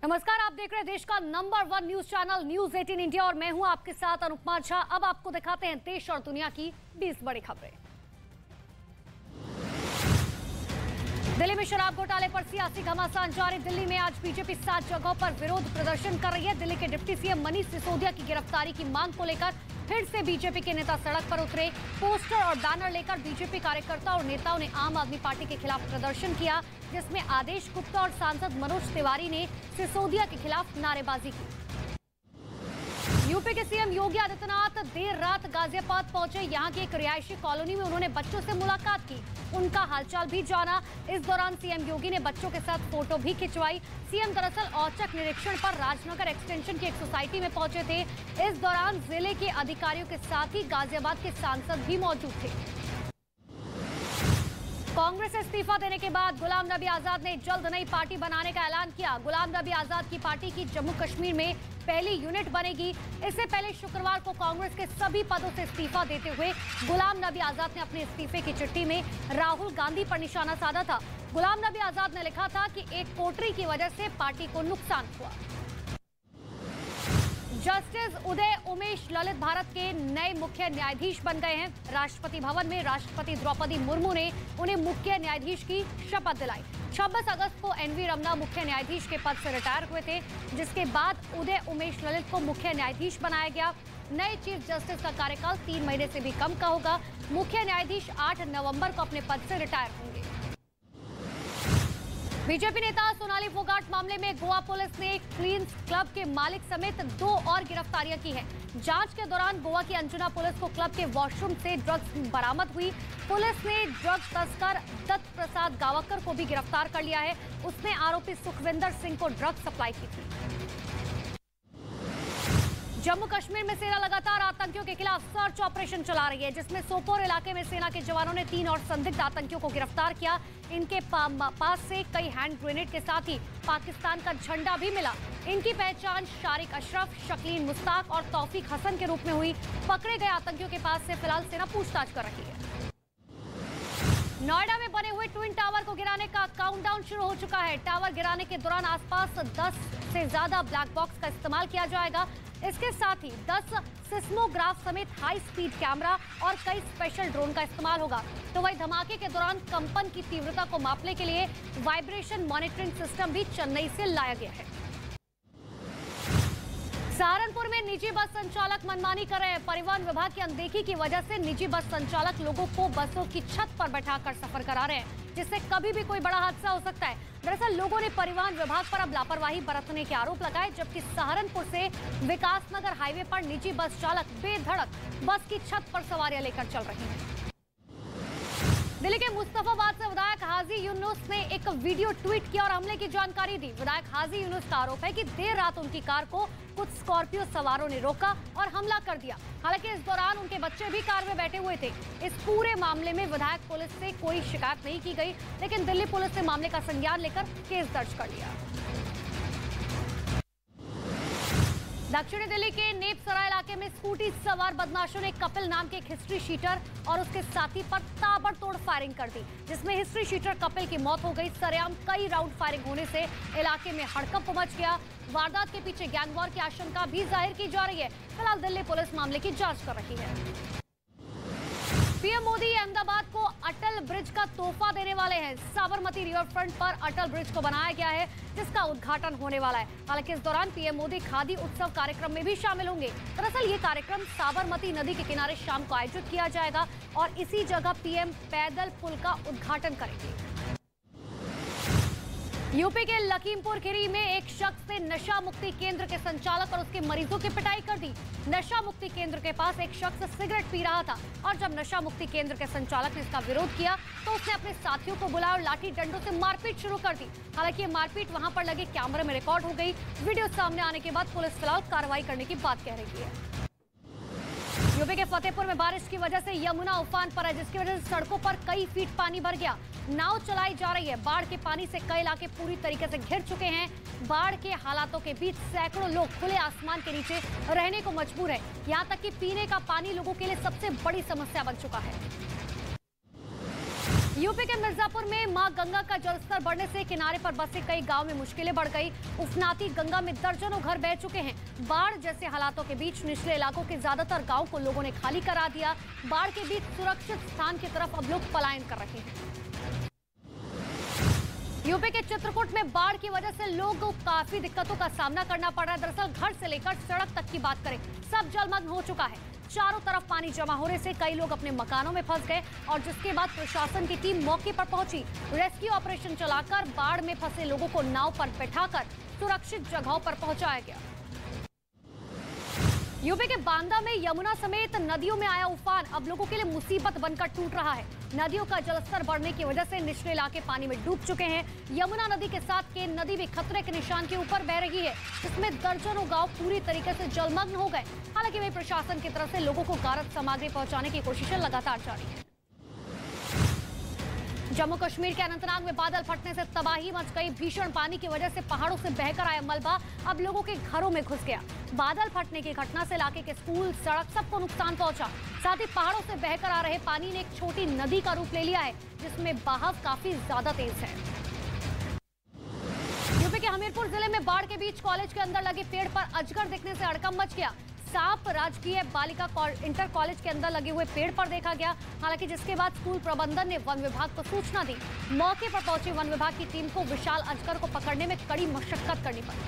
नमस्कार, आप देख रहे हैं देश का number 1 news channel news 18 India और मैं हूं आपके साथ अनुपमा झा। अब आपको दिखाते हैं देश और दुनिया की 20 बड़ी खबरें। दिल्ली में शराब घोटाले पर सियासी घमासान जारी। दिल्ली में आज बीजेपी 7 जगहों पर विरोध प्रदर्शन कर रही है। दिल्ली के डिप्टी सीएम मनीष सिसोदिया की गिरफ्तारी की मांग को लेकर फिर से बीजेपी के नेता सड़क पर उतरे। पोस्टर और बैनर लेकर बीजेपी कार्यकर्ता और नेताओं ने आम आदमी पार्टी के खिलाफ प्रदर्शन किया, जिसमें आदेश गुप्ता और सांसद मनोज तिवारी ने सिसोदिया के खिलाफ नारेबाजी की। यूपी के सीएम योगी आदित्यनाथ देर रात गाजियाबाद पहुंचे। यहां की एक रिहायशी कॉलोनी में उन्होंने बच्चों से मुलाकात की, उनका हालचाल भी जाना। इस दौरान सीएम योगी ने बच्चों के साथ फोटो भी खिंचवाई। सीएम दरअसल औचक निरीक्षण पर राजनगर एक्सटेंशन की एक सोसाइटी में पहुंचे थे। इस दौरान जिले के अधिकारियों के साथ ही गाजियाबाद के सांसद भी मौजूद थे। कांग्रेस से इस्तीफा देने के बाद गुलाम नबी आजाद ने जल्द नई पार्टी बनाने का ऐलान किया। गुलाम नबी आजाद की पार्टी की जम्मू कश्मीर में पहली यूनिट बनेगी। इससे पहले शुक्रवार को कांग्रेस के सभी पदों से इस्तीफा देते हुए गुलाम नबी आजाद ने अपने इस्तीफे की चिट्ठी में राहुल गांधी पर निशाना साधा था। गुलाम नबी आजाद ने लिखा था कि एक कोटरी की वजह से पार्टी को नुकसान हुआ। जस्टिस उदय उमेश ललित भारत के नए मुख्य न्यायाधीश बन गए हैं। राष्ट्रपति भवन में राष्ट्रपति द्रौपदी मुर्मू ने उन्हें मुख्य न्यायाधीश की शपथ दिलाई। 26 अगस्त को एनवी रमना मुख्य न्यायाधीश के पद से रिटायर हुए थे, जिसके बाद उदय उमेश ललित को मुख्य न्यायाधीश बनाया गया। नए चीफ जस्टिस का कार्यकाल 3 महीने से भी कम का होगा। मुख्य न्यायाधीश 8 नवंबर को अपने पद से रिटायर होंगे। बीजेपी नेता सोनाली फोगाट मामले में गोवा पुलिस ने क्वींस क्लब के मालिक समेत 2 और गिरफ्तारियां की हैं। जांच के दौरान गोवा की अंजुना पुलिस को क्लब के वॉशरूम से ड्रग्स बरामद हुई। पुलिस ने ड्रग्स तस्कर दत्त प्रसाद गावकर को भी गिरफ्तार कर लिया है। उसने आरोपी सुखविंदर सिंह को ड्रग्स सप्लाई की थी। जम्मू कश्मीर में सेना लगातार आतंकियों के खिलाफ सर्च ऑपरेशन चला रही है, जिसमें सोपोर इलाके में सेना के जवानों ने 3 और संदिग्ध आतंकियों को गिरफ्तार किया। इनके पास से कई हैंड ग्रेनेड के साथ ही पाकिस्तान का झंडा भी मिला। इनकी पहचान शारिक अशरफ, शकील मुश्ताक और तौफीक हसन के रूप में हुई। पकड़े गए आतंकियों के पास से फिलहाल सेना पूछताछ कर रही है। नोएडा में बने हुए ट्विन टावर को गिराने का काउंटडाउन शुरू हो चुका है। टावर गिराने के दौरान आसपास 10 से ज्यादा ब्लैक बॉक्स का इस्तेमाल किया जाएगा। इसके साथ ही 10 सिस्मोग्राफ समेत हाई स्पीड कैमरा और कई स्पेशल ड्रोन का इस्तेमाल होगा। तो वही धमाके के दौरान कंपन की तीव्रता को मापने के लिए वाइब्रेशन मॉनिटरिंग सिस्टम भी चेन्नई से लाया गया है। सहारनपुर में निजी बस संचालक मनमानी कर रहे हैं। परिवहन विभाग की अनदेखी की वजह से निजी बस संचालक लोगों को बसों की छत पर बैठाकर सफर करा रहे हैं, जिससे कभी भी कोई बड़ा हादसा हो सकता है। दरअसल लोगों ने परिवहन विभाग पर अब लापरवाही बरतने के आरोप लगाए, जबकि सहारनपुर से विकासनगर हाईवे पर निजी बस चालक बेधड़क बस की छत पर सवारियां लेकर चल रहे हैं। दिल्ली के मुस्तफाबाद से विधायक हाजी यूनुस ने एक वीडियो ट्वीट किया और हमले की जानकारी दी। विधायक हाजी यूनुस का आरोप है कि देर रात उनकी कार को कुछ स्कॉर्पियो सवारों ने रोका और हमला कर दिया। हालांकि इस दौरान उनके बच्चे भी कार में बैठे हुए थे। इस पूरे मामले में विधायक पुलिस से कोई शिकायत नहीं की गई, लेकिन दिल्ली पुलिस ने मामले का संज्ञान लेकर केस दर्ज कर लिया। दक्षिणी दिल्ली के नेपसराय इलाके में स्कूटी सवार बदमाशों ने कपिल नाम के एक हिस्ट्री शीटर और उसके साथी पर ताबड़तोड़ फायरिंग कर दी, जिसमें हिस्ट्री शीटर कपिल की मौत हो गई। सरेआम कई राउंड फायरिंग होने से इलाके में हड़कंप मच गया। वारदात के पीछे गैंगवॉर की आशंका भी जाहिर की जा रही है। फिलहाल दिल्ली पुलिस मामले की जांच कर रही है। पीएम मोदी अहमदाबाद को अटल ब्रिज का तोहफा देने वाले हैं। साबरमती रिवर फ्रंट पर अटल ब्रिज को बनाया गया है, जिसका उद्घाटन होने वाला है। हालांकि इस दौरान पीएम मोदी खादी उत्सव कार्यक्रम में भी शामिल होंगे। दरअसल ये कार्यक्रम साबरमती नदी के किनारे शाम को आयोजित किया जाएगा और इसी जगह पीएम पैदल पुल का उद्घाटन करेंगे। यूपी के लखीमपुर खीरी में एक शख्स ने नशा मुक्ति केंद्र के संचालक और उसके मरीजों की पिटाई कर दी। नशा मुक्ति केंद्र के पास एक शख्स सिगरेट पी रहा था और जब नशा मुक्ति केंद्र के संचालक ने इसका विरोध किया तो उसने अपने साथियों को बुलाया और लाठी डंडों से मारपीट शुरू कर दी। हालांकि ये मारपीट वहां पर लगे कैमरे में रिकॉर्ड हो गई। वीडियो सामने आने के बाद पुलिस फिलहाल कार्रवाई करने की बात कह रही है। यूपी के फतेहपुर में बारिश की वजह से यमुना उफान पर है, जिसकी वजह से सड़कों पर कई फीट पानी भर गया। नाव चलाई जा रही है। बाढ़ के पानी से कई इलाके पूरी तरीके से घिर चुके हैं। बाढ़ के हालातों के बीच सैकड़ों लोग खुले आसमान के नीचे रहने को मजबूर है। यहां तक कि पीने का पानी लोगों के लिए सबसे बड़ी समस्या बन चुका है। यूपी के मिर्जापुर में मां गंगा का जलस्तर बढ़ने से किनारे पर बसे कई गांव में मुश्किलें बढ़ गई। उफनाती गंगा में दर्जनों घर बह चुके हैं। बाढ़ जैसे हालातों के बीच निचले इलाकों के ज्यादातर गांव को लोगों ने खाली करा दिया। बाढ़ के बीच सुरक्षित स्थान की तरफ अब लोग पलायन कर रहे हैं। यूपी के चित्रकूट में बाढ़ की वजह से लोगों को काफी दिक्कतों का सामना करना पड़ रहा है। दरअसल घर से लेकर सड़क तक की बात करें, सब जलमग्न हो चुका है। चारों तरफ पानी जमा होने से कई लोग अपने मकानों में फंस गए और जिसके बाद प्रशासन की टीम मौके पर पहुंची। रेस्क्यू ऑपरेशन चलाकर बाढ़ में फंसे लोगों को नाव पर बैठाकर सुरक्षित जगहों पर पहुंचाया गया। यूपी के बांदा में यमुना समेत नदियों में आया उफान अब लोगों के लिए मुसीबत बनकर टूट रहा है। नदियों का जलस्तर बढ़ने की वजह से निचले इलाके पानी में डूब चुके हैं। यमुना नदी के साथ केन नदी भी खतरे के निशान के ऊपर बह रही है, जिसमें दर्जनों गांव पूरी तरीके से जलमग्न हो गए। हालांकि वही प्रशासन की तरफ से लोगों को गारद सामग्री पहुंचाने की कोशिशें लगातार जारी है। जम्मू कश्मीर के अनंतनाग में बादल फटने से तबाही मच गई। भीषण पानी की वजह से पहाड़ों से बहकर आया मलबा अब लोगों के घरों में घुस गया। बादल फटने की घटना से इलाके के स्कूल, सड़क सबको नुकसान पहुंचा। साथ ही पहाड़ों से बहकर आ रहे पानी ने एक छोटी नदी का रूप ले लिया है, जिसमें बहाव काफी ज्यादा तेज है। यूपी के हमीरपुर जिले में बाढ़ के बीच कॉलेज के अंदर लगे पेड़ पर अजगर दिखने से हड़कंप मच गया। सांप राजकीय बालिका इंटर कॉलेज के अंदर लगे हुए पेड़ पर देखा गया। हालांकि जिसके बाद स्कूल प्रबंधन ने वन विभाग को सूचना दी। मौके पर पहुंची वन विभाग की टीम को विशाल अजगर को पकड़ने में कड़ी मशक्कत करनी पड़ी।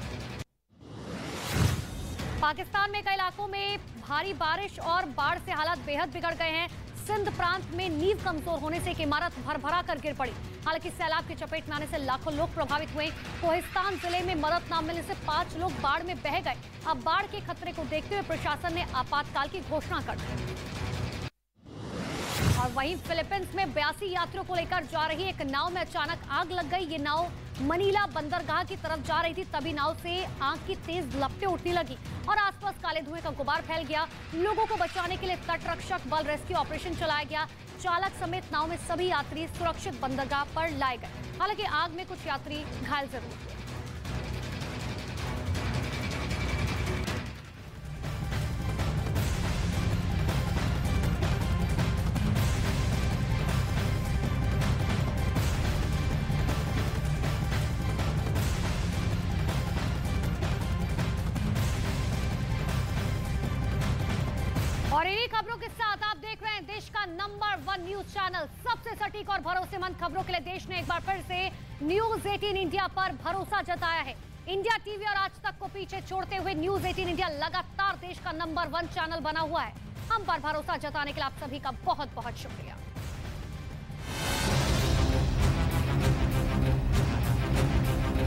पाकिस्तान में कई इलाकों में भारी बारिश और बाढ़ से हालात बेहद बिगड़ गए हैं। सिंध प्रांत में नींव कमजोर होने से एक इमारत भरभरा कर गिर पड़ी। हालांकि सैलाब की चपेट में आने से लाखों लोग प्रभावित हुए। कोहिस्तान जिले में मदद न मिलने से 5 लोग बाढ़ में बह गए। अब बाढ़ के खतरे को देखते हुए प्रशासन ने आपातकाल की घोषणा कर दी। और वहीं फिलीपींस में 82 यात्रियों को लेकर जा रही एक नाव में अचानक आग लग गई। ये नाव मनीला बंदरगाह की तरफ जा रही थी, तभी नाव से आग की तेज लपटें उठने लगी और आसपास काले धुएं का गुबार फैल गया। लोगों को बचाने के लिए तटरक्षक बल रेस्क्यू ऑपरेशन चलाया गया। चालक समेत नाव में सभी यात्री सुरक्षित बंदरगाह पर लाए गए। हालांकि आग में कुछ यात्री घायल जरूर हुए। और इन्हीं खबरों के साथ आप देख रहे हैं देश का नंबर 1 न्यूज चैनल। सबसे सटीक और भरोसेमंद खबरों के लिए देश ने एक बार फिर से न्यूज 18 इंडिया पर भरोसा जताया है। इंडिया टीवी और आज तक को पीछे छोड़ते हुए न्यूज 18 इंडिया लगातार देश का नंबर 1 चैनल बना हुआ है। हम पर भरोसा जताने के लिए आप सभी का बहुत बहुत शुक्रिया।